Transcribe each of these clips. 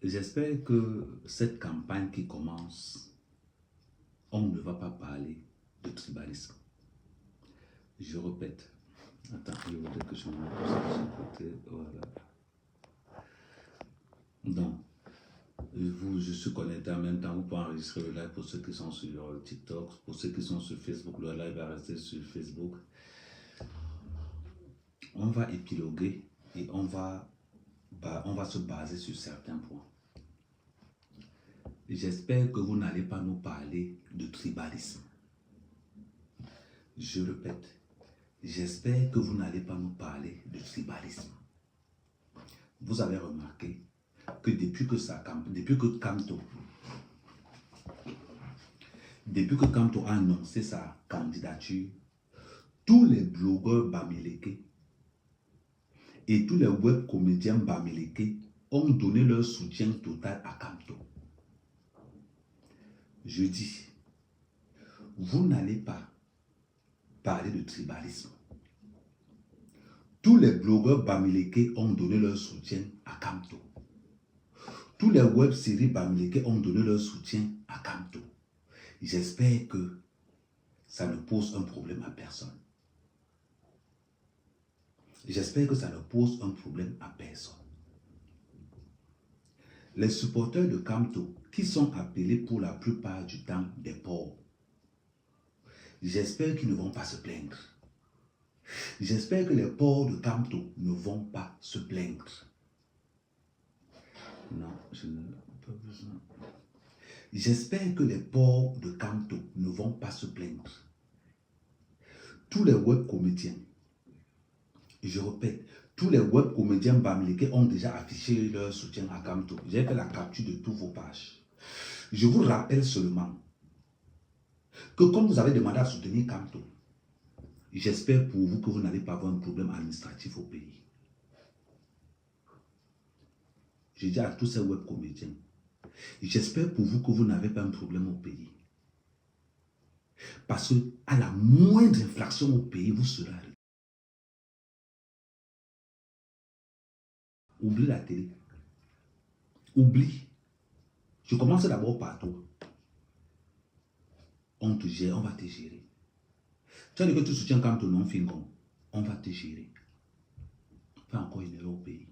J'espère que cette campagne qui commence, on ne va pas parler de tribalisme. Je répète. Attends, je voudrais que je me mette ça de ce côté. Voilà. Donc, je suis connecté en même temps. Vous pouvez enregistrer le live pour ceux qui sont sur TikTok, pour ceux qui sont sur Facebook. Le live va rester sur Facebook. On va épiloguer et on va se baser sur certains points. J'espère que vous n'allez pas nous parler de tribalisme. Je répète, j'espère que vous n'allez pas nous parler de tribalisme. Vous avez remarqué que depuis que Kamto a annoncé sa candidature, tous les blogueurs bamileke et tous les web comédiens bamileke ont donné leur soutien total à Kamto. Je dis, vous n'allez pas parler de tribalisme. Tous les blogueurs bamileke ont donné leur soutien à Kamto. Tous les web-séries bamileke ont donné leur soutien à Kamto. J'espère que ça ne pose un problème à personne. J'espère que ça ne pose un problème à personne. Les supporters de Kamto, qui sont appelés pour la plupart du temps des pauvres, j'espère qu'ils ne vont pas se plaindre. J'espère que les pauvres de Kamto ne vont pas se plaindre. Non, je n'ai pas besoin. J'espère que les pauvres de Kamto ne vont pas se plaindre. Tous les web comédiens, je répète, tous les web comédiens bamileke ont déjà affiché leur soutien à Kamto. J'ai fait la capture de tous vos pages. Je vous rappelle seulement que comme vous avez demandé à soutenir Kamto, j'espère pour vous que vous n'allez pas avoir un problème administratif au pays. Je dis à tous ces web comédiens, j'espère pour vous que vous n'avez pas un problème au pays. Parce que à la moindre infraction au pays, vous serez arrêté. Oublie la télé. Oublie. Je commence d'abord par toi. On te gère, on va te gérer. Tu as dit que tu soutiens quand ton nom Fingon. On va te gérer. Fais encore une erreur au pays.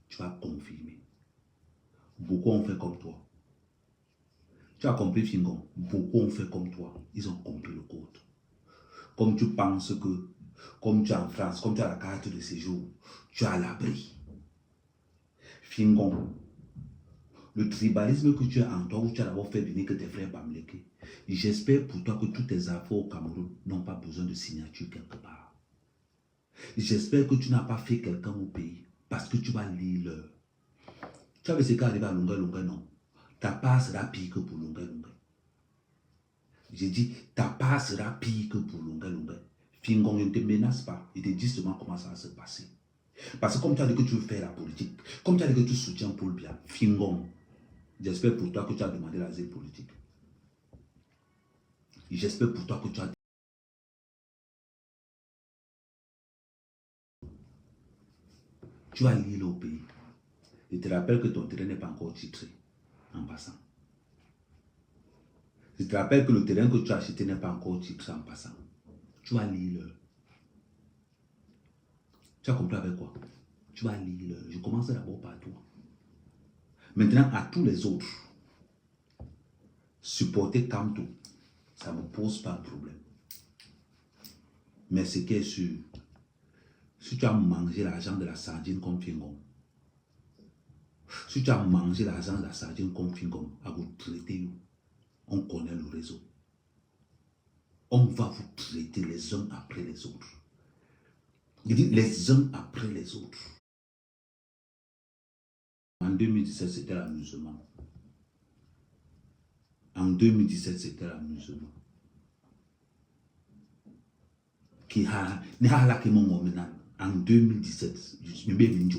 Tu vas confirmer. Beaucoup ont fait comme toi. Tu as compris Fingon. Beaucoup ont fait comme toi. Ils ont compris le code. Comme tu penses que, comme tu es en France, comme tu as la carte de séjour, tu as l'abri. Fingon. Le tribalisme que tu as en toi, où tu as d'abord fait venir que tes frères bamileke. J'espère pour toi que tous tes affaires au Cameroun n'ont pas besoin de signature quelque part. J'espère que tu n'as pas fait quelqu'un au pays parce que tu vas lire l'heure. Tu avais ce qui arrive à Lunga Lunga, non. Ta part sera pire que pour Lunga Lunga. J'ai dit, ta part sera pire que pour Lunga Lunga. Fingon, ne te menace pas. Il te dit seulement comment ça va se passer. Parce que comme tu as dit que tu veux faire la politique, comme tu as dit que tu soutiens Paul Biya, Fingon, j'espère pour toi que tu as demandé l'asile politique. J'espère pour toi que tu vas lire au pays. Je te rappelle que ton terrain n'est pas encore titré en passant. Je te rappelle que le terrain que tu as acheté n'est pas encore titré en passant. Tu vas lire. Tu as compris avec quoi? Tu vas lire. Je commence d'abord par toi. Maintenant, à tous les autres, supporter Kamto, ça ne me pose pas de problème. Mais ce qui est sûr, si tu as mangé l'argent de la sardine comme Fingon, si tu as mangé l'argent de la sardine comme Fingon, à vous traiter, on connaît le réseau. On va vous traiter les uns après les autres. Il dit les uns après les autres. En 2017, c'était l'amusement. En 2017, c'était l'amusement. En 2017, je suis bien venu.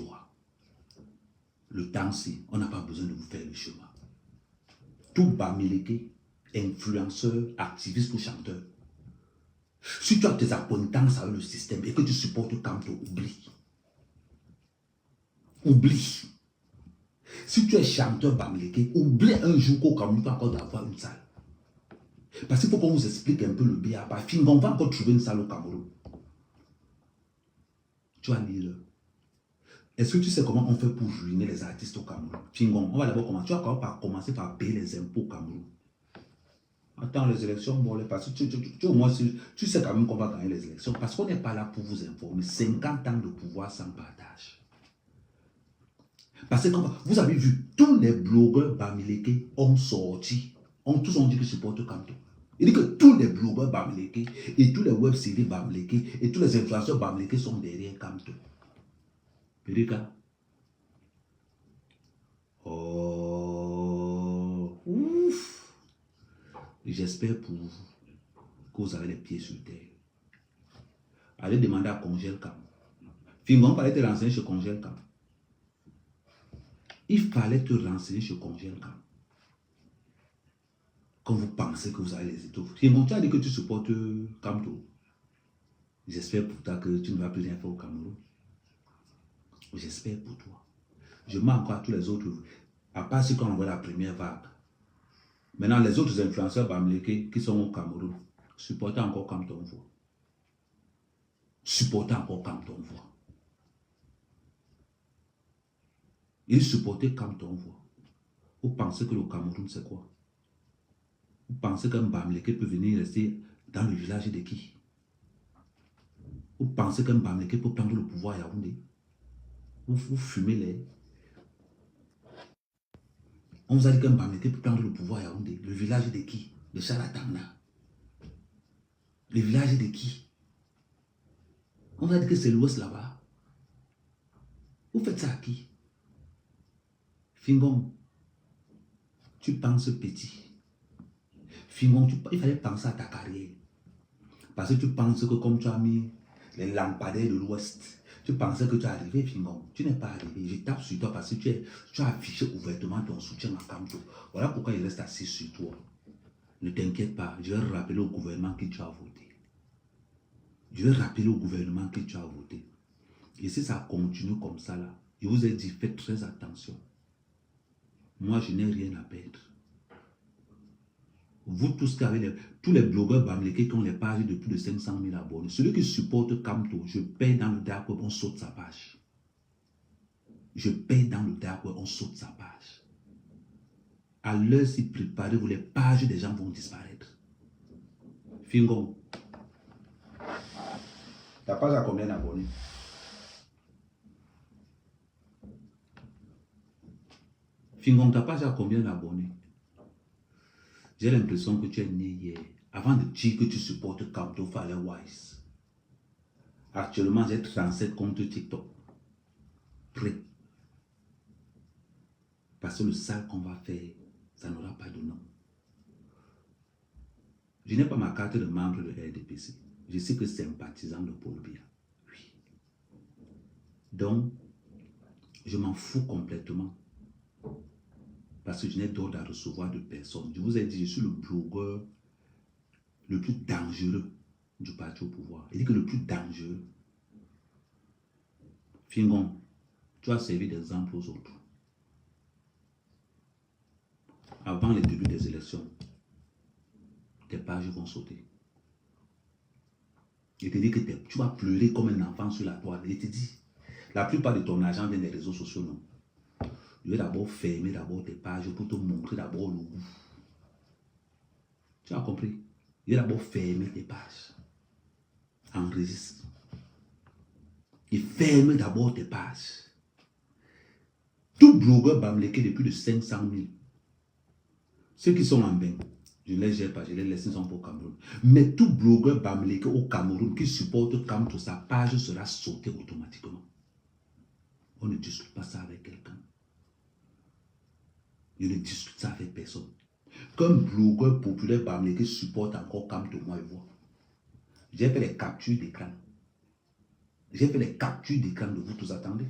Le temps-ci, on n'a pas besoin de vous faire le chemin. Tout bamileke, influenceur, activiste ou chanteur. Si tu as tes acquaintances avec le système et que tu supportes Kamto, oublie. Oublie. Si tu es chanteur Bamileke, oublie un jour qu'au Cameroun, tu vas encore avoir une salle. Parce qu'il faut qu'on vous explique un peu le B.A.B.A. On va encore trouver une salle au Cameroun. Tu vas lire. Est-ce que tu sais comment on fait pour ruiner les artistes au Cameroun? Fingon, on va d'abord commencer. Tu vas commencer par payer les impôts au Cameroun. Attends les élections, bon, parce que au moins, tu sais quand même qu'on va gagner les élections. Parce qu'on n'est pas là pour vous informer. 50 ans de pouvoir sans partage. Parce que vous avez vu, tous les blogueurs Bamileke ont sorti. Tous ont dit qu'ils supportent Kamto. Il dit que tous les blogueurs Bamileke et tous les web-séries Bamileke et tous les influenceurs Bamileke sont derrière Kamto. Périka. Oh. Ouf. J'espère pour vous que vous avez les pieds sur terre. Allez demander à Congel Cam. Fingon fallait te renseigner chez Congel Cam. Il fallait te renseigner chez Congel Cam. Quand vous pensez que vous avez les étoffes. Fingon, tu as dit que tu supportes Kamto. J'espère pour toi que tu ne vas plus rien faire au Cameroun. J'espère pour toi. Je mets encore à tous les autres. À part ceux qui ont envoyé la première vague. Maintenant, les autres influenceurs Bamileke qui sont au Cameroun, supportez encore Kamto Voix. Supportez encore Kamto Voix. Ils supportaient Kamto Voix. Vous pensez que le Cameroun, c'est quoi? Vous pensez qu'un Bamileke peut venir rester dans le village de qui? Vous pensez qu'un Bamileke peut prendre le pouvoir à Yaoundé? Vous fumez les... On vous a dit qu'un Bamileke peut prendre le pouvoir à Yaoundé. Le village de qui? De Chalatana. Le village de qui? On vous a dit que c'est l'ouest là-bas. Vous faites ça à qui? Fingon, tu penses petit. Fingon, il fallait penser à ta carrière. Parce que tu penses que comme tu as mis les lampadaires de l'ouest, tu pensais que tu es arrivé, Fingon. Tu n'es pas arrivé. Je tape sur toi parce que tu as affiché ouvertement ton soutien à Kamto. Voilà pourquoi il reste assis sur toi. Ne t'inquiète pas, je vais rappeler au gouvernement que tu as voté. Je vais rappeler au gouvernement que tu as voté. Et si ça continue comme ça, là, je vous ai dit, faites très attention. Moi, je n'ai rien à perdre. Vous tous qui avez tous les blogueurs Bamileke qui ont les pages de plus de 500 000 abonnés, celui qui supporte Kamto, je paye dans le dark web, on saute sa page. Je paye dans le dark web, on saute sa page. À l'heure si préparez-vous, les pages des gens vont disparaître. Fingon, ta page a combien d'abonnés? Fingon, ta page a combien d'abonnés? J'ai l'impression que tu es né hier. Avant de dire que tu supportes Kamto, fallait wise. Actuellement, j'ai 37 comptes TikTok. Prêt. Parce que le sale qu'on va faire, ça n'aura pas de nom. Je n'ai pas ma carte de membre de RDPC. Je sais que c'est sympathisant de Paul Biya. Oui. Donc, je m'en fous complètement. Parce que je n'ai d'ordre à recevoir de personne. Je vous ai dit, je suis le blogueur le plus dangereux du parti au pouvoir. Il dit que le plus dangereux. Fingon, tu as servi d'exemple aux autres. Avant le début des élections, tes pages vont sauter. Il te dit que tu vas pleurer comme un enfant sur la toile. Il te dit, la plupart de ton argent vient des réseaux sociaux, non. Je vais d'abord fermer tes pages pour te montrer d'abord le goût. Tu as compris? Je vais d'abord fermer tes pages. Enregistre. Et ferme d'abord tes pages. Tout blogueur Bamileke de plus de 500 000. Ceux qui sont en bain, je ne les gère pas, je les laisse, ils sont pour Cameroun. Mais tout blogueur Bamileke au Cameroun qui supporte Kamto, sa page sera sautée automatiquement. On ne discute pas ça avec quelqu'un. Je ne discute ça avec personne. Qu'un blogueur populaire Bamileke supporte encore Kamto, moi je vois. J'ai fait les captures d'écran. J'ai fait les captures d'écran de vous tous. Attendez.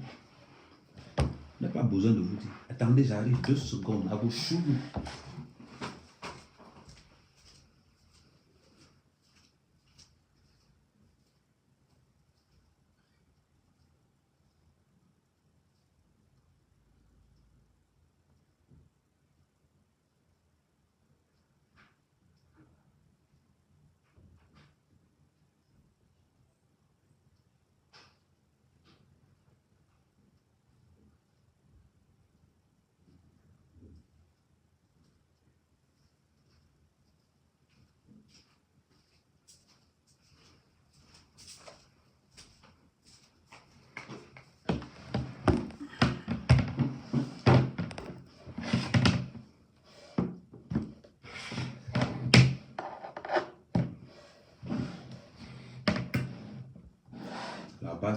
Je n'ai pas besoin de vous dire. Attendez, j'arrive 2 secondes à vos choux.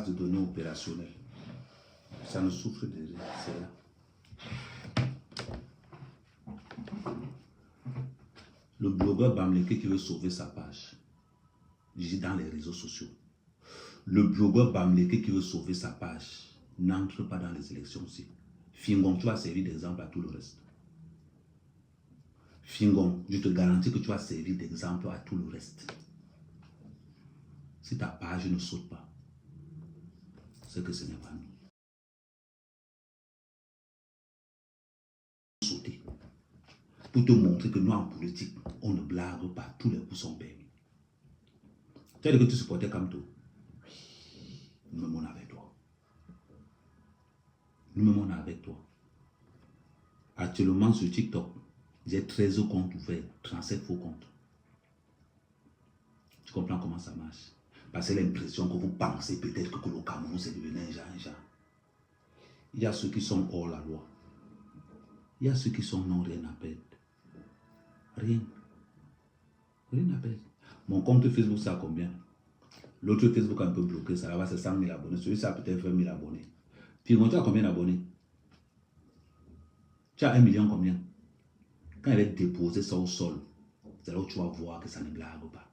base de données opérationnelle. Ça ne souffre de rien, c'est là. Le blogueur Bamileke qui veut sauver sa page, je dis dans les réseaux sociaux. Le blogueur Bamileke qui veut sauver sa page n'entre pas dans les élections aussi. Fingon, tu vas servir d'exemple à tout le reste. Fingon, je te garantis que tu vas servir d'exemple à tout le reste. Si ta page ne saute pas, c'est que ce n'est pas nous. Sauter. Pour te montrer que nous en politique, on ne blague pas, tous les coups sont permis. Tu as dit que tu supportais Kamto. Nous me avec toi. Nous me avec toi. Actuellement sur TikTok, j'ai 13 comptes ouverts, 37 faux comptes. Tu comprends comment ça marche? Parce que l'impression que vous pensez peut-être que le Cameroun c'est devenu un genre. Il y a ceux qui sont hors la loi. Il y a ceux qui sont non, rien à perdre. Rien. Rien à perdre. Mon compte Facebook, c'est à combien? L'autre Facebook a un peu bloqué, ça va, c'est 100 000 abonnés. Celui-ci a peut-être 20 000 abonnés. Puis, tu as combien d'abonnés? Tu as 1 million combien? Quand elle est déposée ça au sol, c'est là où tu vas voir que ça ne blague pas.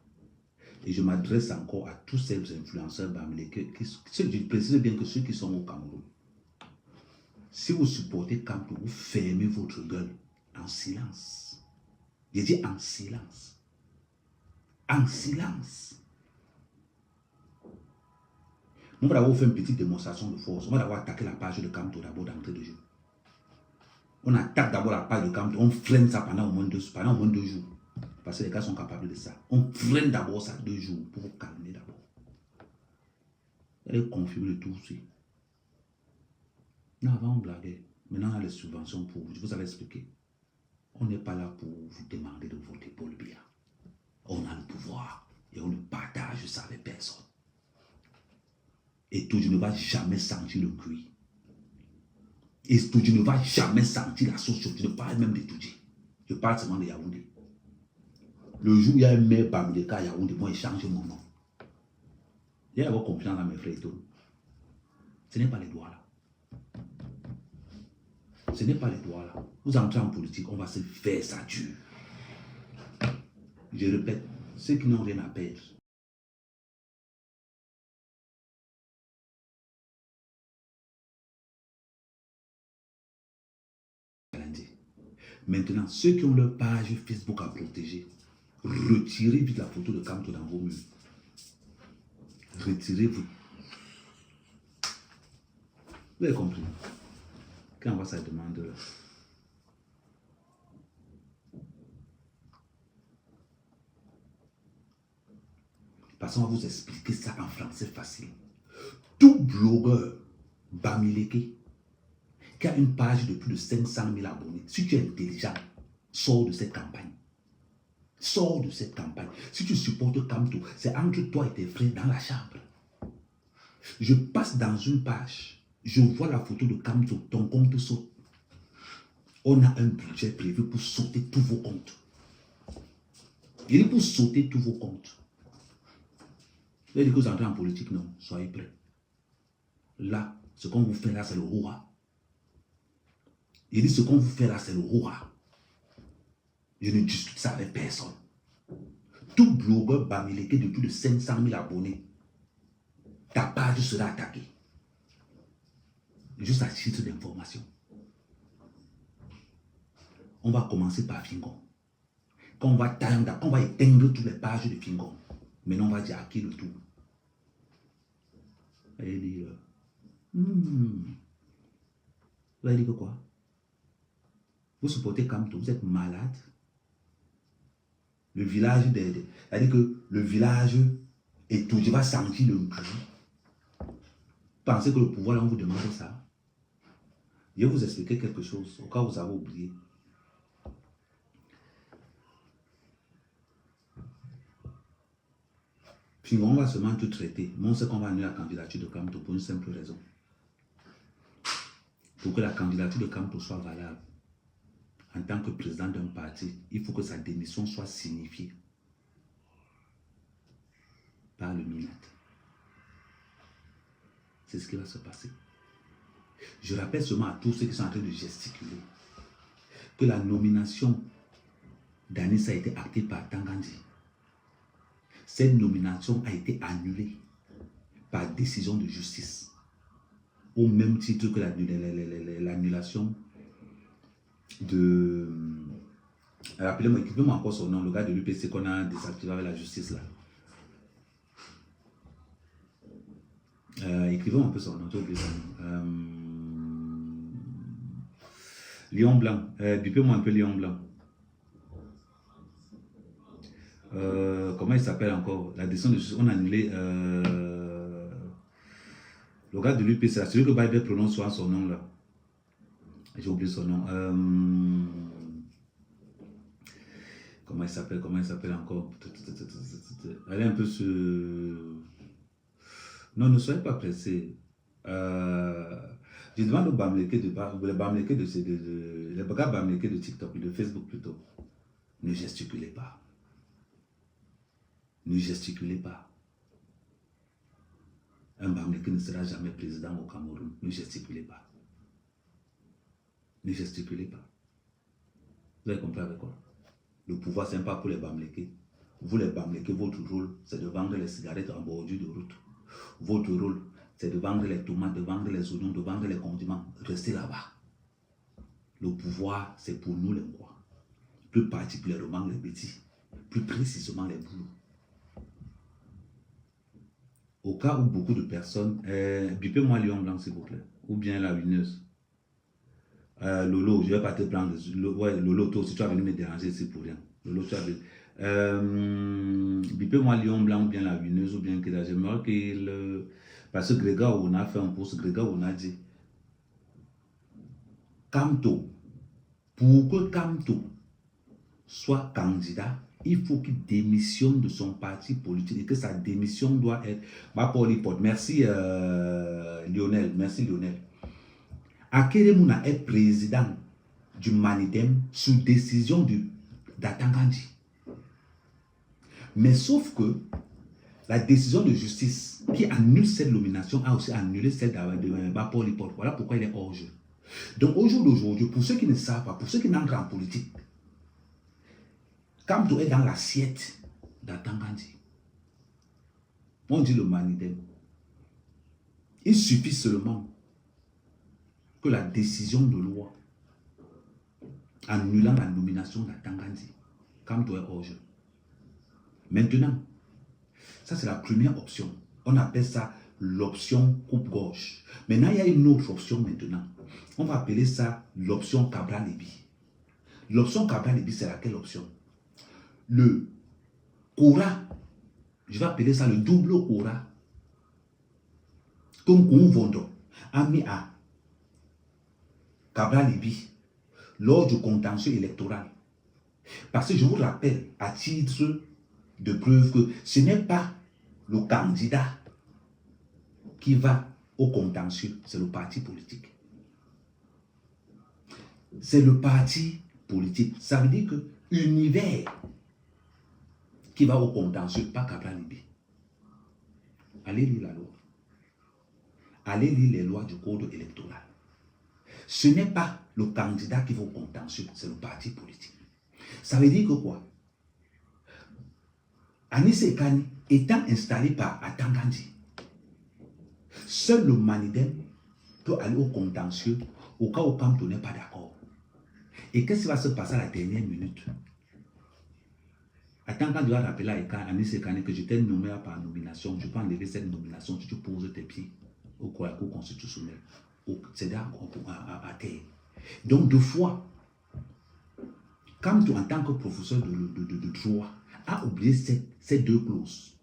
Et je m'adresse encore à tous ces influenceurs Bamileke, je précise bien que ceux qui sont au Cameroun. Si vous supportez Kamto, vous fermez votre gueule en silence. J'ai dit en silence. En silence. On va d'abord faire une petite démonstration de force. On va d'abord attaquer la page de Kamto d'abord d'entrée de jeu. On attaque d'abord la page de Kamto, on freine ça pendant au moins 2 jours. Parce que les gars sont capables de ça. On freine d'abord ça 2 jours pour vous calmer d'abord. Elle est confirmée de tout aussi. Non, avant on blaguait. Maintenant on a les subventions pour vous. Je vous avais expliqué. On n'est pas là pour vous demander de voter pour le bien. On a le pouvoir et on ne partage ça avec personne. Et tout, je ne vais jamais sentir le cuir. Et tout, je ne vais jamais sentir la sauce. Je ne parle même de Toudji. Je parle seulement de Yaoundé. Le jour où il y a un maire Bamileke à Yaoundé, moi, il change mon nom. Il y a avoir confiance dans mes frères et tout. Ce n'est pas les doigts là. Ce n'est pas les doigts là. Vous entrez en politique, on va se faire ça dur. Je répète, ceux qui n'ont rien à perdre. Maintenant, ceux qui ont leur page Facebook à protéger, retirez vite la photo de Kamto dans vos murs. Retirez-vous. Vous avez compris? Quand on voit ça demande. Parce qu'on va vous expliquer ça en français facile. Tout blogueur Bamileke qui a une page de plus de 500 000 abonnés, si tu es intelligent, sors de cette campagne. Sors de cette campagne. Si tu supportes Kamto, c'est entre toi et tes frères dans la chambre. Je passe dans une page, je vois la photo de Kamto, ton compte saute. On a un budget prévu pour sauter tous vos comptes. Il est pour sauter tous vos comptes. Vous allez dire que vous entrez en politique, non, soyez prêts. Là, ce qu'on vous fait là, c'est le roi. Il dit ce qu'on vous fait là, c'est le roi. Je ne discute ça avec personne. Tout blogueur Bamileke de plus de 500 000 abonnés, ta page sera attaquée. Juste à titre d'information. On va commencer par Fingon. Quand on va éteindre toutes les pages de Fingon, maintenant on va dire à qui le tour. Elle dit, vous allez dire quoi? Vous supportez Kamto, vous êtes malade. Le village c'est-à-dire que le village et tout, je vais sentir le cul. Pensez que le pouvoir, là, on vous demande ça. Je vais vous expliquer quelque chose, au cas où vous avez oublié. Puis on va seulement tout traiter. Mais on sait qu'on va annuler la candidature de Kamto pour une simple raison. Pour que la candidature de Kamto soit valable, en tant que président d'un parti, il faut que sa démission soit signifiée par le ministre. c'est ce qui va se passer. Je rappelle seulement à tous ceux qui sont en train de gesticuler que la nomination d'Anis a été actée par Tangandji. Cette nomination a été annulée par décision de justice, au même titre que l'annulation de... Rappelez-moi, écrivez-moi encore son nom, le gars de l'UPC qu'on a désactivé avec la justice là. Écrivez-moi un peu son nom, j'ai oublié son nom. Lion Blanc, bipez-moi un peu Lion Blanc. Comment il s'appelle encore? La décision de justice, on a annulé le gars de l'UPC, celui que Bible prononce souvent son nom là. J'ai oublié son nom. Comment il s'appelle encore? Allez un peu sur... Non, ne soyez pas pressés. Je demande aux Bamlékés les Bamlékés de TikTok, de Facebook plutôt. Ne gesticulez pas. Ne gesticulez pas. Un Bamléké ne sera jamais président au Cameroun. Ne gesticulez pas. Ne gesticulez pas. Vous avez compris avec quoi? Le pouvoir, ce n'est pas pour les Bamlékés. Vous, les Bamlékés, votre rôle, c'est de vendre les cigarettes en bordure de route. Votre rôle, c'est de vendre les tomates, de vendre les oignons, de vendre les condiments. Restez là-bas. Le pouvoir, c'est pour nous les rois. Plus particulièrement les petits. Plus précisément les boulots. Au cas où beaucoup de personnes... bipez-moi Lion Blanc, s'il vous plaît. Ou bien la Wineuse. Lolo, je ne vais pas te prendre. Ouais, Lolo, toi aussi, tu vas venir me déranger ici pour rien. Lolo, tu vas venir. Bipez-moi Lion Blanc, ou bien la Wineuse, ou bien que là, j'aimerais qu'il... Parce que Grégor, on a fait un post, Grégor, on a dit Kamto, pour que Kamto soit candidat, il faut qu'il démissionne de son parti politique et que sa démission doit être... Merci Lionel, merci Lionel. Akeremouna est président du Manidem sous décision d'Atangandji. Mais sauf que la décision de justice qui annule cette nomination a aussi annulé celle de Bapoliport. Voilà pourquoi il est hors jeu. Donc au jour d'aujourd'hui, pour ceux qui ne savent pas, pour ceux qui n'entrent en politique, Kamto est dans l'assiette d'Atangandji. On dit le Manidem. Il suffit seulement que la décision de loi annulant la nomination d'Atangandji, Kamto est hors jeu. Maintenant, ça c'est la première option. On appelle ça l'option coupe-gorge. Maintenant, il y a une autre option maintenant. On va appeler ça l'option Cabral-Lébi. L'option Cabral-Lébi, c'est laquelle option? Le Kora, je vais appeler ça le double Kora. Donc, on vend a mis à Cabral-Lébi lors du contentieux électoral. Parce que je vous rappelle, à titre de preuve, que ce n'est pas le candidat qui va au contentieux, c'est le parti politique. C'est le parti politique. Ça veut dire que Univers qui va au contentieux, pas Cabral-Lébi. Allez lire la loi. Allez lire les lois du code électoral. Ce n'est pas le candidat qui va au contentieux, c'est le parti politique. Ça veut dire que quoi? Anis Sekani étant installé par Atangandji, seul le Manidem peut aller au contentieux au cas où Kamto n'est pas d'accord. Et qu'est-ce qui va se passer à la dernière minute? Atangandji va rappeler à Anis Sekani que je t'ai nommé par nomination, je peux enlever cette nomination si tu poses tes pieds au cours constitutionnel. C'est à terre. Donc, deux fois, Kamto, en tant que professeur de droit, a oublié ces deux clauses.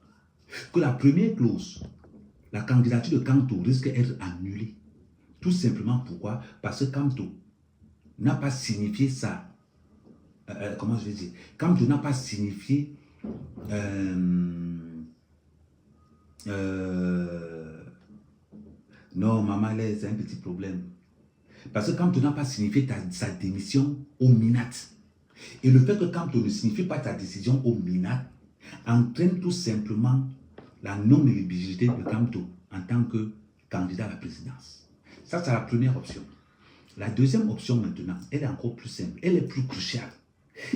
Que la première clause, la candidature de Kamto risque d'être annulée. Tout simplement pourquoi? Parce que Kamto n'a pas signifié ça. Comment je vais dire? Kamto n'a pas signifié non, maman, c'est un petit problème. Parce que Kamto n'a pas signifié sa démission au MINAT. Et le fait que Kamto ne signifie pas ta décision au MINAT entraîne tout simplement la non-éligibilité de Kamto en tant que candidat à la présidence. Ça, c'est la première option. La deuxième option maintenant, elle est encore plus simple, elle est plus cruciale.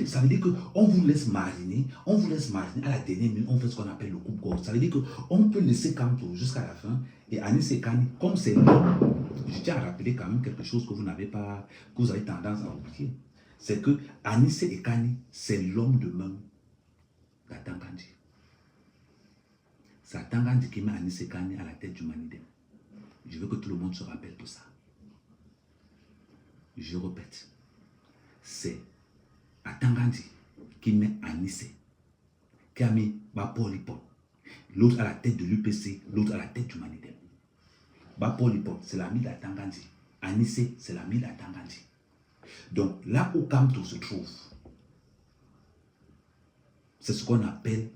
Ça veut dire qu'on vous laisse mariner, à la dernière minute, on fait ce qu'on appelle le coupe-gorge. Ça veut dire qu'on peut laisser Kamto jusqu'à la fin, et Anis Sekani, comme c'est l'homme, je tiens à rappeler quand même quelque chose que vous n'avez pas, que vous avez tendance à oublier. C'est que Anis Sekani, c'est l'homme de main d'Atangandi. C'est Atangandi qui met Anis Sekani à la tête du Manidem. Je veux que tout le monde se rappelle de ça. Je répète, c'est Atangandi qui met Anissé, qui a mis Bapolipon, l'autre à la tête de l'UPC, l'autre à la tête du Manidem. Bapolipon, c'est l'ami d'Atangandi. Anissé, c'est l'ami d'Atangandi. Donc là où Kamto se trouve, c'est ce qu'on appelle,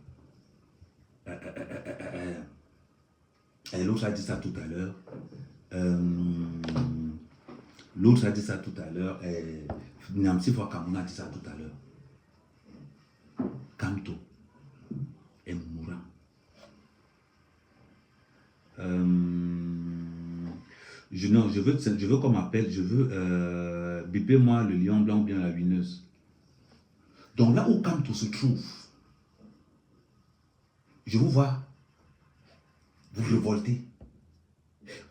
l'autre a dit ça tout à l'heure, Nyamsi Fois Kamuna a dit ça tout à l'heure. Kamto est mourant. Je veux qu'on m'appelle, bipez-moi le lion blanc ou bien la lumineuse. Donc là où Kamto se trouve, je vous vois vous révolter.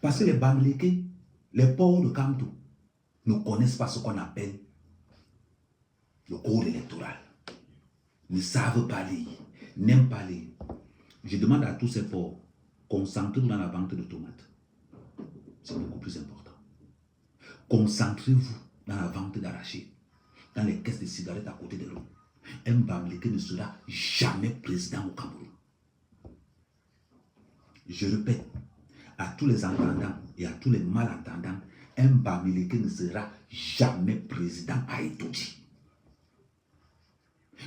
Parce que les Bamileke, les pauvres de Kamto, ne connaissent pas ce qu'on appelle le code électoral. Ne savent pas lire, n'aiment pas lire. Je demande à tous ces pauvres, concentrez-vous dans la vente de tomates. C'est beaucoup plus important. Concentrez-vous dans la vente d'arachide, dans les caisses de cigarettes à côté de l'eau. Un Bamileke ne sera jamais président au Cameroun. Je répète, à tous les entendants et à tous les malentendants, un Bamileke ne sera jamais président à Etodi.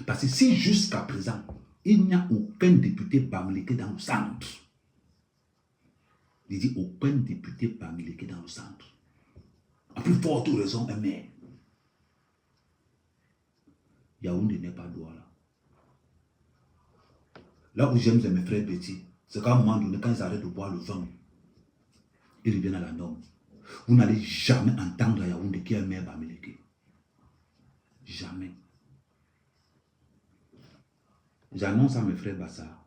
Parce que si jusqu'à présent, il n'y a aucun député Bamileke dans le centre, il dit aucun député Bamileke dans le centre, à plus forte raison un maire. Yaoundé n'est pas Douala. Là où j'aime mes frères Betty, c'est qu'à un moment donné, quand ils arrêtent de boire le vin, ils reviennent à la norme. Vous n'allez jamais entendre à Yaoundé qui est un maire Bamileke. Jamais. J'annonce à mes frères Bassar.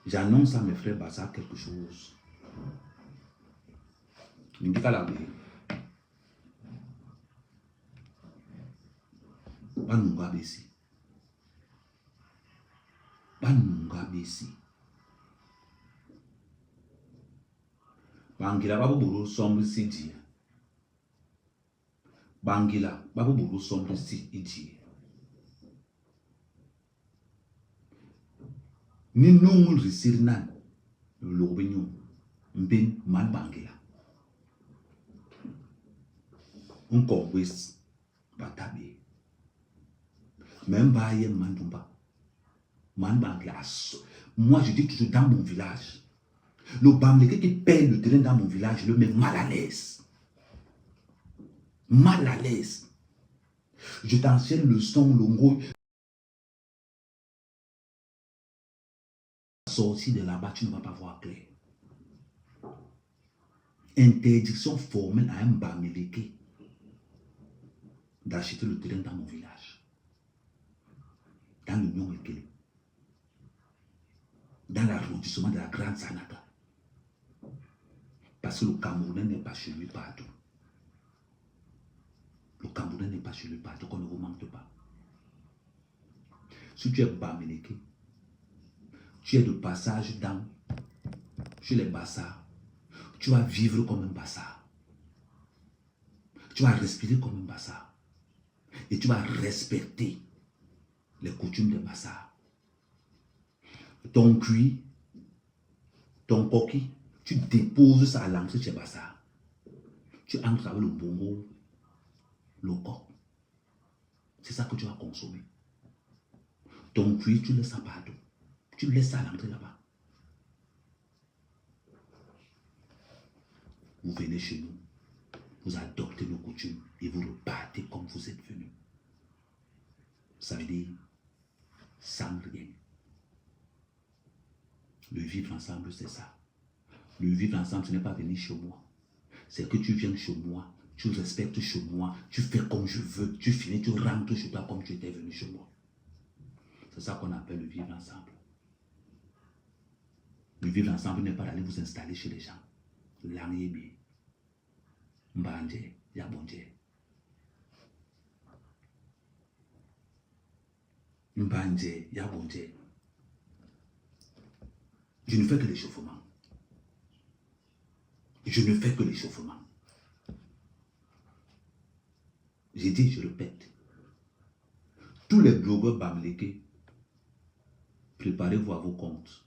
J'annonce à mes frères Bassar quelque chose. Je ne dis pas la vérité. Banunga Bessi. Banunga Bessi. Bangila babu buru sombre sidi. Bangila babu buru sombre sidi. Ni nungul risir nan lobinyo mbin man bangila. Un conquest batabi. Même baye mandumba. Man bangila. Moi je dis toujours dans mon village. Le Bamileke qui paye le terrain dans mon village, je le mets mal à l'aise. Mal à l'aise. Je t'enseigne le son, le mot. Sorti de là-bas, tu ne vas pas voir clair. Interdiction formelle à un Bamileke d'acheter le terrain dans mon village. Dans l'Union Ekele. Dans l'arrondissement de la Grande Sanata. Parce que le Camerounais n'est pas chez lui partout. Le Camerounais n'est pas chez lui partout, qu'on ne vous mente pas. Si tu es Bamileke, tu es de passage chez les Bassards, tu vas vivre comme un Bassard. Tu vas respirer comme un Bassard. Et tu vas respecter les coutumes des Bassards. Ton cuit, ton coquille, tu déposes ça à l'entrée chez Bassard. Tu entres avec le bongo, le coq. C'est ça que tu vas consommer. Ton cuit, tu laisses ça partout. Tu laisses ça à l'entrée là-bas. Vous venez chez nous, vous adoptez nos coutumes et vous repartez comme vous êtes venus. Ça veut dire sans rien. Le vivre ensemble, c'est ça. Le vivre ensemble, ce n'est pas venir chez moi. C'est que tu viens chez moi, tu respectes chez moi, tu fais comme je veux, tu finis, tu rentres chez toi comme tu étais venu chez moi. C'est ça qu'on appelle le vivre ensemble. Le vivre ensemble n'est pas d'aller vous installer chez les gens. L'angébi, mbanje, yabonje. Mbanje, yabonje. Je ne fais que l'échauffement. Je ne fais que l'échauffement. J'ai dit, je répète. Tous les blogueurs bamlékés, préparez-vous à vos comptes.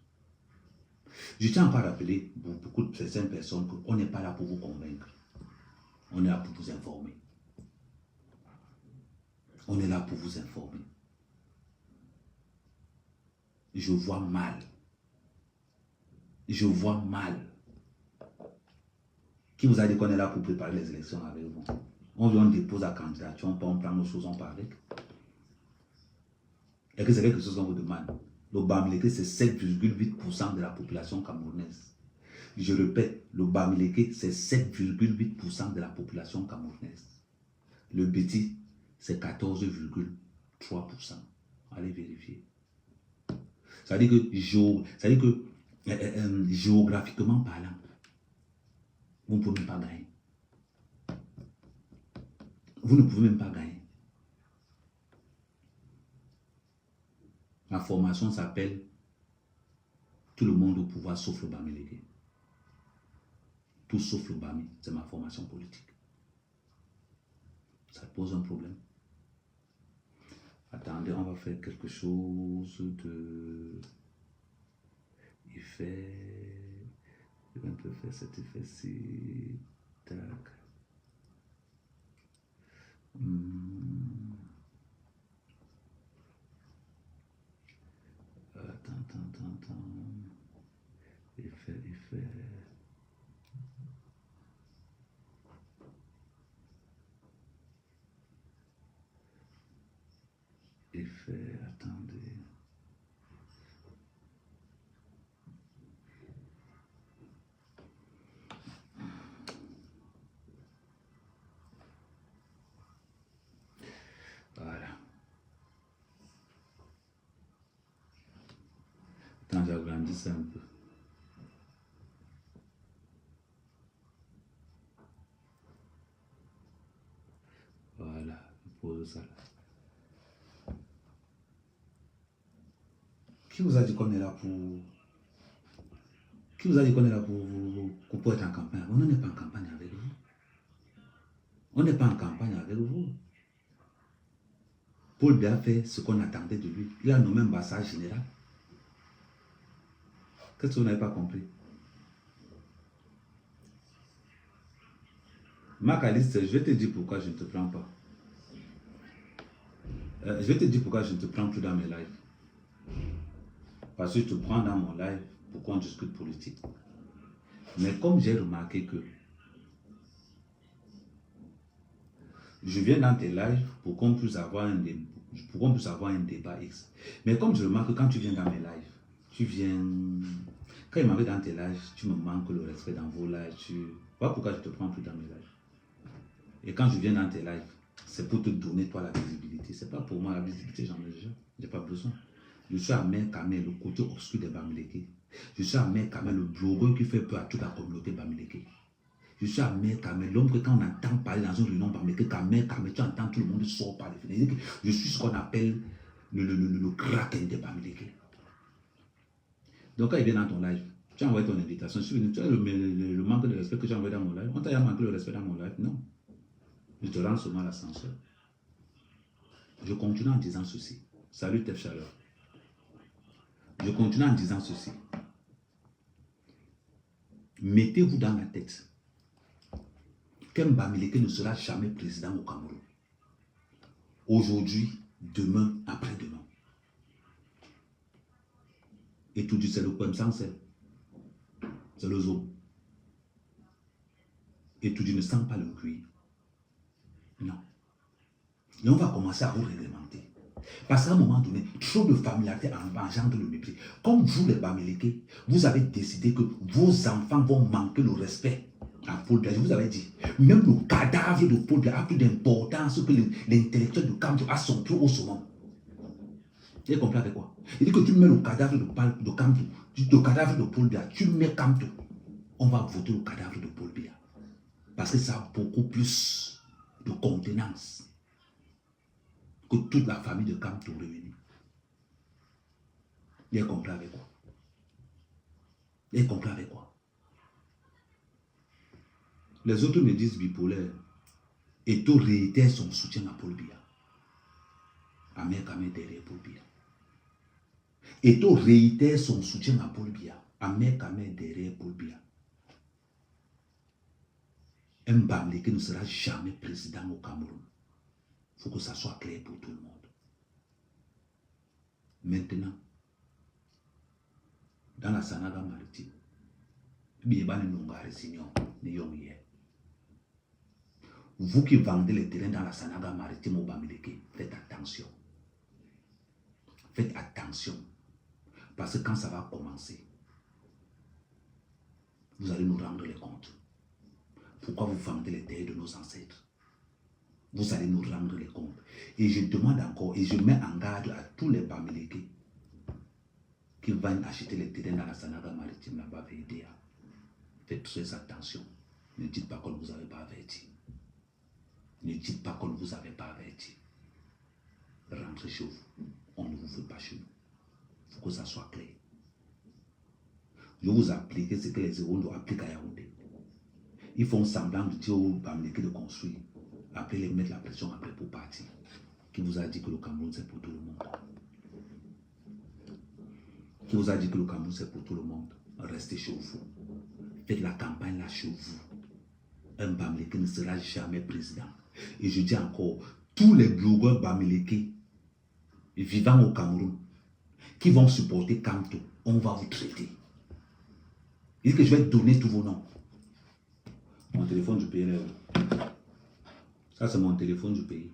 Je tiens encore à rappeler pour beaucoup de certaines personnes qu'on n'est pas là pour vous convaincre. On est là pour vous informer. On est là pour vous informer. Je vois mal. Je vois mal. Qui vous a dit qu'on est là pour préparer les élections avec vous? On vient, on dépose la candidature, on prend nos choses, on part avec. Et que c'est quelque chose qu'on vous demande. Le Bamileke, c'est 7,8% de la population camerounaise. Je répète, le Bamileke, c'est 7,8% de la population camerounaise. Le Béti, c'est 14,3%. Allez vérifier. Ça veut dire que, géographiquement parlant, vous ne pouvez même pas gagner. Vous ne pouvez même pas gagner. Ma formation s'appelle Tout le monde au pouvoir sauf le Bamileke. Tout sauf le Bami, c'est ma formation politique. Ça pose un problème. Attendez, on va faire quelque chose de effet. Je vais un peu faire cet effet-ci. Tac. Attends. Effet. Attendez. Voilà. Attends, j'agrandis ça un peu. Voilà, je pose ça là. Qui vous a dit qu'on est là pour... Qui vous a dit qu'on est là pour être en campagne? On n'est pas en campagne avec vous. On n'est pas en campagne avec vous. Paul Biya a fait ce qu'on attendait de lui. Il a nommé ambassade général. Qu'est-ce que vous n'avez pas compris? Marc Alice, je vais te dire pourquoi je ne te prends pas. Je vais te dire pourquoi je ne te prends plus dans mes lives. Parce que je te prends dans mon live pour qu'on discute politique. Mais comme j'ai remarqué que je viens dans tes lives pour qu'on puisse avoir un débat X. Mais comme je remarque que quand tu viens dans mes lives, tu viens... Quand il m'avait dans tes lives, tu me manques le respect dans vos lives. Voilà pourquoi je ne te prends plus dans mes lives. Et quand je viens dans tes lives, c'est pour te donner toi la visibilité. C'est pas pour moi la visibilité, j'en ai déjà. Je n'ai pas besoin. Je suis Ahmed Kamel, le côté obscur des Bamileke. Je suis Ahmed Kamel, le blogueur qui fait peur à toute la communauté Bamileke. Je suis Ahmed Kamel, l'homme que quand on entend parler dans une réunion Bamileke, Kamel, tu entends tout le monde sort par les fenêtres. Je suis ce qu'on appelle le kraken des Bamileke. Donc quand il vient dans ton live, tu as envoyé ton invitation. Tu as le manque de respect que j'ai envoyé dans mon live. On t'a manqué le respect dans mon live? Non. Je te rends seulement l'ascenseur. Je continue en disant ceci. Salut Tef Chaleur. Je continue en disant ceci. Mettez-vous dans la tête qu'un Bamileke ne sera jamais président au Cameroun. Aujourd'hui, demain, après-demain. Et tout dit, c'est le poème sans sel. C'est le zoo. Et tout dit, ne sent pas le cuir. Non. Et on va commencer à vous réglementer. Parce qu'à un moment donné, trop de familiarité engendre le mépris. Comme vous, les Bamileke, vous avez décidé que vos enfants vont manquer le respect à Paul Biya. Je vous avais dit, même le cadavre de Paul Biya a plus d'importance que l'intellectuel de Kamto a son plus haut sommet. Vous avez compris avec quoi? Il dit que tu mets le cadavre de Kamto, le cadavre de Paul Biya, tu mets Kamto, on va voter le cadavre de Paul Biya. Parce que ça a beaucoup plus de contenance que toute la famille de Kamto réunie. Vous avez compris avec quoi? Vous avez compris avec quoi? Les autres me disent bipolaire. Et tout réitère son soutien à Paul Biya. Ahmed Kamé derrière Paul Biya. Et tout réitère son soutien à Paul Biya. Ahmed Kamé derrière Paul Biya. Un Bamileke ne sera jamais président au Cameroun. Il faut que ça soit clair pour tout le monde. Maintenant, dans la Sanaga maritime, vous qui vendez les terrains dans la Sanaga maritime au Bamileke, faites attention. Faites attention. Parce que quand ça va commencer, vous allez nous rendre les comptes. Pourquoi vous vendez les terres de nos ancêtres? Vous allez nous rendre les comptes. Et je demande encore, et je mets en garde à tous les Bamileke qui vont acheter les terrains dans la Sanaga maritime là-bas, faites très attention. Ne dites pas qu'on ne vous avait pas averti. Ne dites pas qu'on ne vous avait pas averti. Rentrez chez vous. On ne vous veut pas chez nous. Il faut que ça soit clair. Je vous applique ce que les Eurondo appliquent à Yaoundé. Ils font semblant de dire aux Bamileke de construire. Après, les mettre la pression après pour partir. Qui vous a dit que le Cameroun c'est pour tout le monde? Qui vous a dit que le Cameroun c'est pour tout le monde? Restez chez vous. Faites la campagne là chez vous. Un Bamileke ne sera jamais président. Et je dis encore, tous les blogueurs Bamileke vivant au Cameroun qui vont supporter Kamto, on va vous traiter. Il dit que je vais donner tous vos noms. Mon téléphone du pays là. Ça c'est mon téléphone du pays.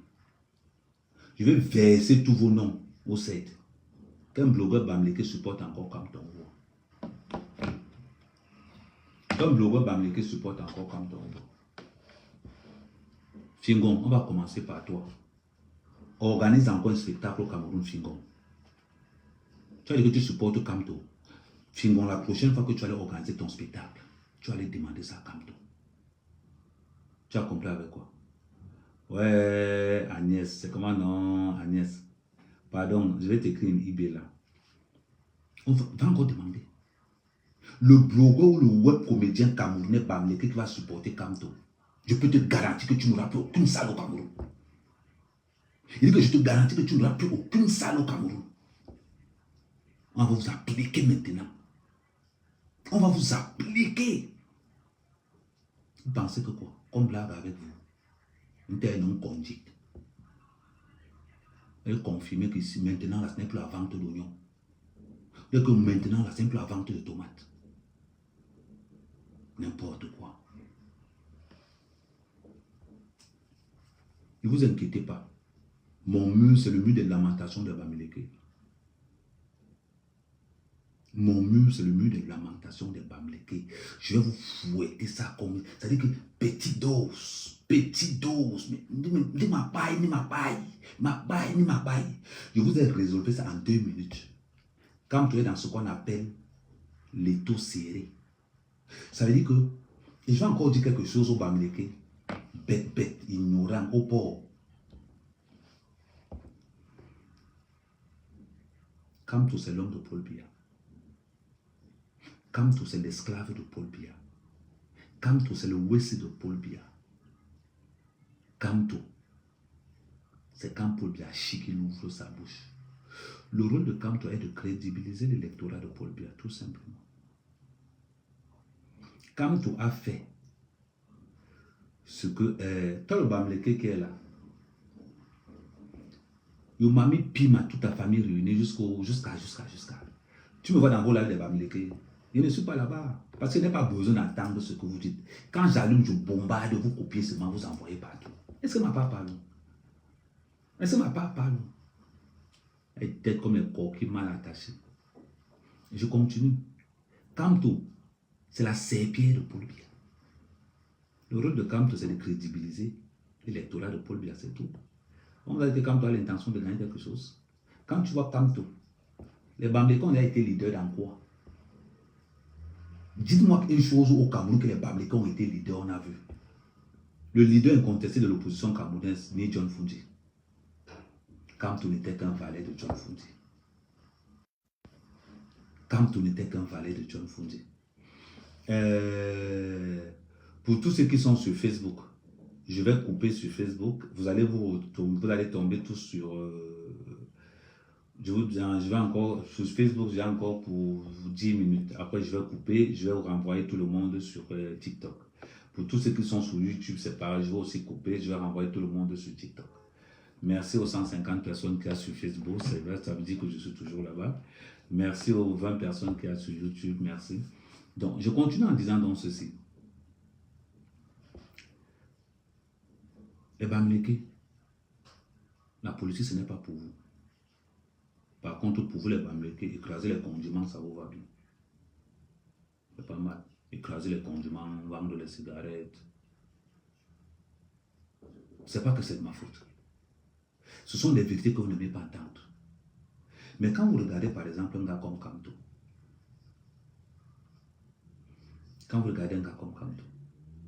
Je vais verser tous vos noms au 7. Qu'un blogueur Bamileke supporte encore Kamto. Qu'un blogueur Bamileke supporte encore Kamto. Fingon, on va commencer par toi. Organise encore un spectacle au Cameroun, Fingon. Tu vas dire que tu supportes Kamto. Fingon, la prochaine fois que tu vas aller organiser ton spectacle, tu vas aller demander ça à Kamto. Tu as compris avec quoi? Ouais, Agnès, c'est comment non, Agnès? Pardon, je vais t'écrire une IB là. On va encore demander. Le blogueur ou le web comédien camerounais Bamileke qui va supporter Kamto, je peux te garantir que tu n'auras plus aucune salle au Cameroun. Il dit que je te garantis que tu n'auras plus aucune salle au Cameroun. On va vous appliquer maintenant. On va vous appliquer. Vous pensez que quoi? Qu'on blague avec vous. Une telle non-conduite. Elle confirme qu'ici, maintenant, là, ce n'est plus la vente d'oignons. Et que maintenant, là, ce n'est plus la vente de tomates. N'importe quoi. Ne vous inquiétez pas. Mon mur, c'est le mur des lamentations de Bamileke. Mon mur, c'est le mur des lamentations de Bamileke. Je vais vous fouetter ça comme... C'est-à-dire que petite dose. Ni ma paille. Je vous ai résolu ça en 2 minutes. Quand tu es dans ce qu'on appelle l'étau serré. Ça veut dire que... Et je vais encore dire quelque chose au Bamileke. Bête, ignorant, au port. Kamto, c'est l'homme de Paul Biya. Kamto, c'est l'esclave de Paul Biya. Kamto, c'est le Wessi de Paul Biya. Kamto, c'est quand Paul Biya chic, il ouvre sa bouche. Le rôle de Kamto est de crédibiliser l'électorat de Paul Biya, tout simplement. Kamto a fait ce que... toi, le Bamileke qui est là, il m'a mis Pima, toute ta famille réunie jusqu'à. Tu me vois dans vos lives des Bamileke. Je ne suis pas là-bas. Parce qu'il n'y a pas besoin d'entendre ce que vous dites. Quand j'allume, je bombarde, vous copiez seulement, vous envoyez partout. Est-ce que ma part parle? Avec tête comme les coquilles mal attachées. Je continue. Kamto, c'est la serpillère de Paul Biya. Le rôle de Kamto, c'est de crédibiliser l'électorat de Paul Biya, c'est tout. On va dire que Kamto a l'intention de gagner quelque chose. Quand tu vois Kamto, les Bamlékans ont été leaders dans quoi? Dites-moi une chose au Cameroun que les Bamlékans ont été leaders, on a vu. Le leader incontesté de l'opposition camerounaise, né John Fundi. Kamto n'était qu'un valet de John Fundi. Kamto n'était qu'un valet de John Fundi. Pour tous ceux qui sont sur Facebook, je vais couper sur Facebook. Vous allez tomber tous sur... je vais encore... Sur Facebook, j'ai encore pour 10 minutes. Après, je vais couper. Je vais vous renvoyer tout le monde sur TikTok. Pour tous ceux qui sont sur YouTube, c'est pareil. Je vais aussi couper. Je vais renvoyer tout le monde sur TikTok. Merci aux 150 personnes qui sont sur Facebook. C'est vrai, ça veut dire que je suis toujours là-bas. Merci aux 20 personnes qui sont sur YouTube. Merci. Donc, je continue en disant donc ceci. Les Bamileke, la politique, ce n'est pas pour vous. Par contre, pour vous, les Bamileke, écraser les condiments, ça vous va bien. C'est pas mal. Écraser les condiments, vendre les cigarettes. C'est pas que c'est de ma faute. Ce sont des vérités que vous n'aimez pas entendre. Mais quand vous regardez, par exemple, un gars comme Kamto,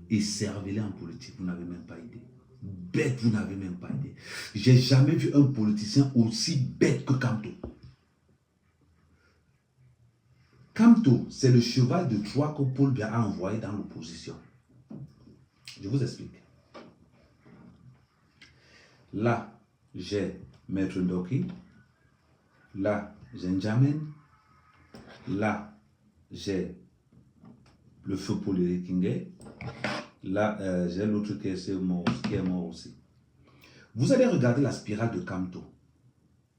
et servez-les en politique, vous n'avez même pas idée. Bête, vous n'avez même pas idée. J'ai jamais vu un politicien aussi bête que Kamto. Kamto, c'est le cheval de Troie que Paul Biya a envoyé dans l'opposition. Je vous explique. Là, j'ai Maître Ndoki. Là, j'ai N'Djamen. Là, j'ai le feu Paul Kingé. Là, j'ai l'autre qui est mort aussi. Vous allez regarder la spirale de Kamto.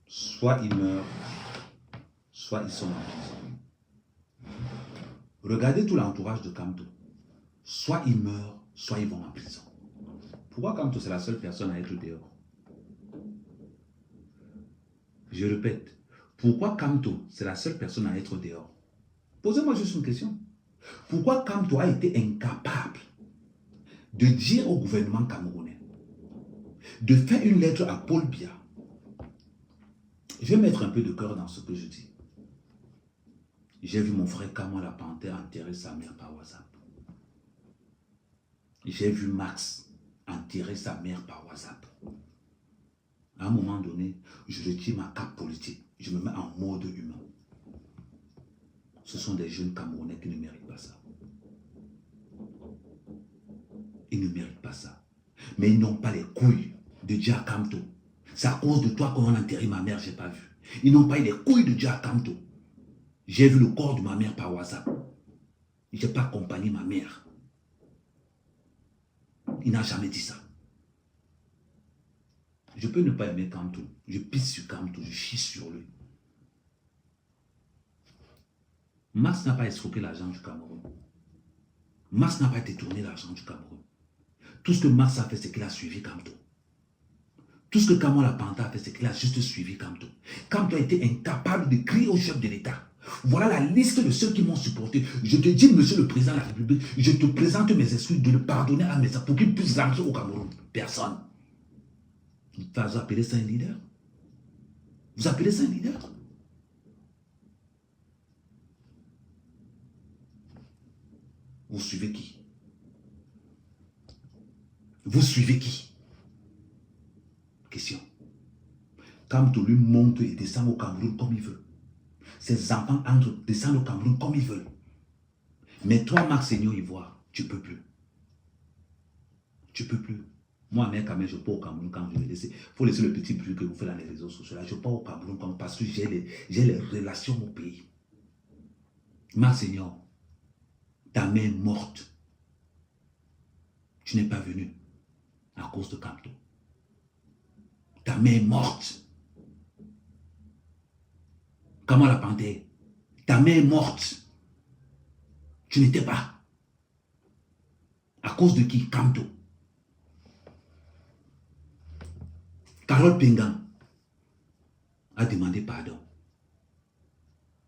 Soit ils meurent, soit ils sont en prison. Regardez tout l'entourage de Kamto. Soit ils meurent, soit ils vont en prison. Pourquoi Kamto, c'est la seule personne à être dehors? Je répète. Pourquoi Kamto, c'est la seule personne à être dehors? Posez-moi juste une question. Pourquoi Kamto a été incapable de dire au gouvernement camerounais de faire une lettre à Paul Biya? Je vais mettre un peu de cœur dans ce que je dis. J'ai vu mon frère Kamon la Panthère enterrer sa mère par WhatsApp. J'ai vu Max enterrer sa mère par WhatsApp. À un moment donné, je retire ma cape politique. Je me mets en mode humain. Ce sont des jeunes Camerounais qui ne méritent pas ça. Ils ne méritent pas ça. Mais ils n'ont pas les couilles de dire à Kamto. C'est à cause de toi qu'on a enterré ma mère, je n'ai pas vu. Ils n'ont pas eu les couilles de dire à Kamto. J'ai vu le corps de ma mère par WhatsApp. Je n'ai pas accompagné ma mère. Il n'a jamais dit ça. Je peux ne pas aimer Kamto. Je pisse sur Kamto, je chie sur lui. Max n'a pas escroqué l'argent du Cameroun. Max n'a pas détourné l'argent du Cameroun. Tout ce que Max a fait, c'est qu'il a suivi Kamto. Tout ce que Kamon la Panthère a fait, c'est qu'il a juste suivi Kamto. Kamto a été incapable de crier au chef de l'État. Voilà la liste de ceux qui m'ont supporté. Je te dis, monsieur le président de la République, je te présente mes excuses de le pardonner à mes pour qu'il puisse rentrer au Cameroun. Personne. Vous appelez ça un leader? Vous appelez ça un leader? Vous suivez qui? Vous suivez qui? Question. Kamto lui monte et descend au Cameroun comme il veut. Ses enfants descendent au Cameroun comme ils veulent. Mais toi, Max Seigneur Ivoire, tu ne peux plus. Tu ne peux plus. Moi, mec, je pars au Cameroun quand je vais laisser. Il faut laisser le petit bruit que vous faites dans les réseaux sociaux. Là, je pars au Cameroun parce que j'ai les relations au pays. Max Seigneur, ta mère est morte. Tu n'es pas venu à cause de Kamto. Ta mère est morte. Comment la Panthère? Ta mère est morte. Tu n'étais pas. À cause de qui? Kamto. Carole Pengan. a demandé pardon.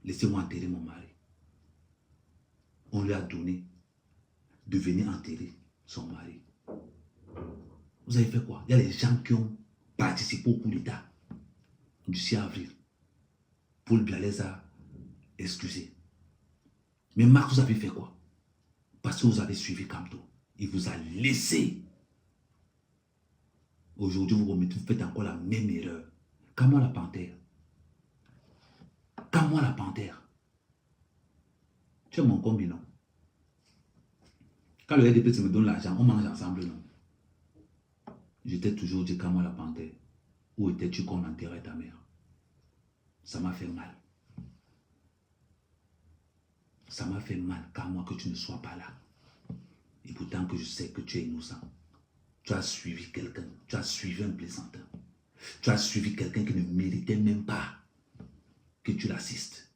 Laissez-moi enterrer mon mari. On lui a donné de venir enterrer son mari. Vous avez fait quoi? Il y a les gens qui ont participé au coup d'État du 6 avril. Paul Biya les a excusés. Mais Marc, vous avez fait quoi? Parce que vous avez suivi Kamto. Il vous a laissé. Aujourd'hui, vous faites encore la même erreur. Comme moi la panthère. Comme moi la panthère. Tu es mon combi, non? Quand le RDP me donne l'argent, on mange ensemble, non? Je t'ai toujours dit comme moi la panthère. Où étais-tu qu'on enterrait ta mère? Ça m'a fait mal. Ça m'a fait mal car moi que tu ne sois pas là. Et pourtant que je sais que tu es innocent. Tu as suivi quelqu'un. Tu as suivi un plaisantin. Tu as suivi quelqu'un qui ne méritait même pas que tu l'assistes.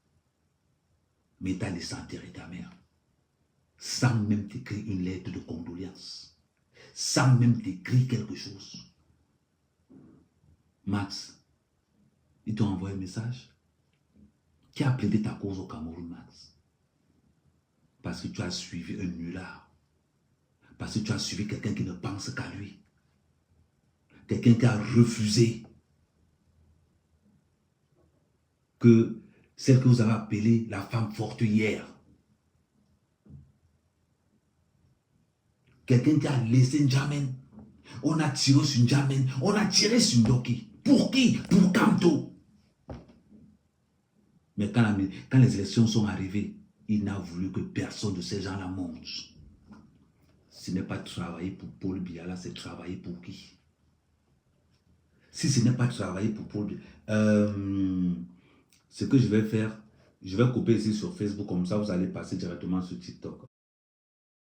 Mais tu as laissé enterrer ta mère. Sans même t'écrire une lettre de condoléance. Sans même t'écrire quelque chose. Max, ils t'ont envoyé un message. Qui a plaidé ta cause au Cameroun, Max? Parce que tu as suivi un nulard. Parce que tu as suivi quelqu'un qui ne pense qu'à lui. Quelqu'un qui a refusé que celle que vous avez appelée la femme forte hier. Quelqu'un qui a laissé N'Djamène. On a tiré sur N'Djamène. On a tiré sur Ndoki. Pour qui? Pour Kamto. Mais quand les élections sont arrivées, il n'a voulu que personne de ces gens-là monte. Ce n'est pas travailler pour Paul Biya, là, c'est travailler pour qui? Si ce n'est pas travailler pour Paul Biya, ce que je vais faire, je vais couper ici sur Facebook, comme ça vous allez passer directement sur TikTok.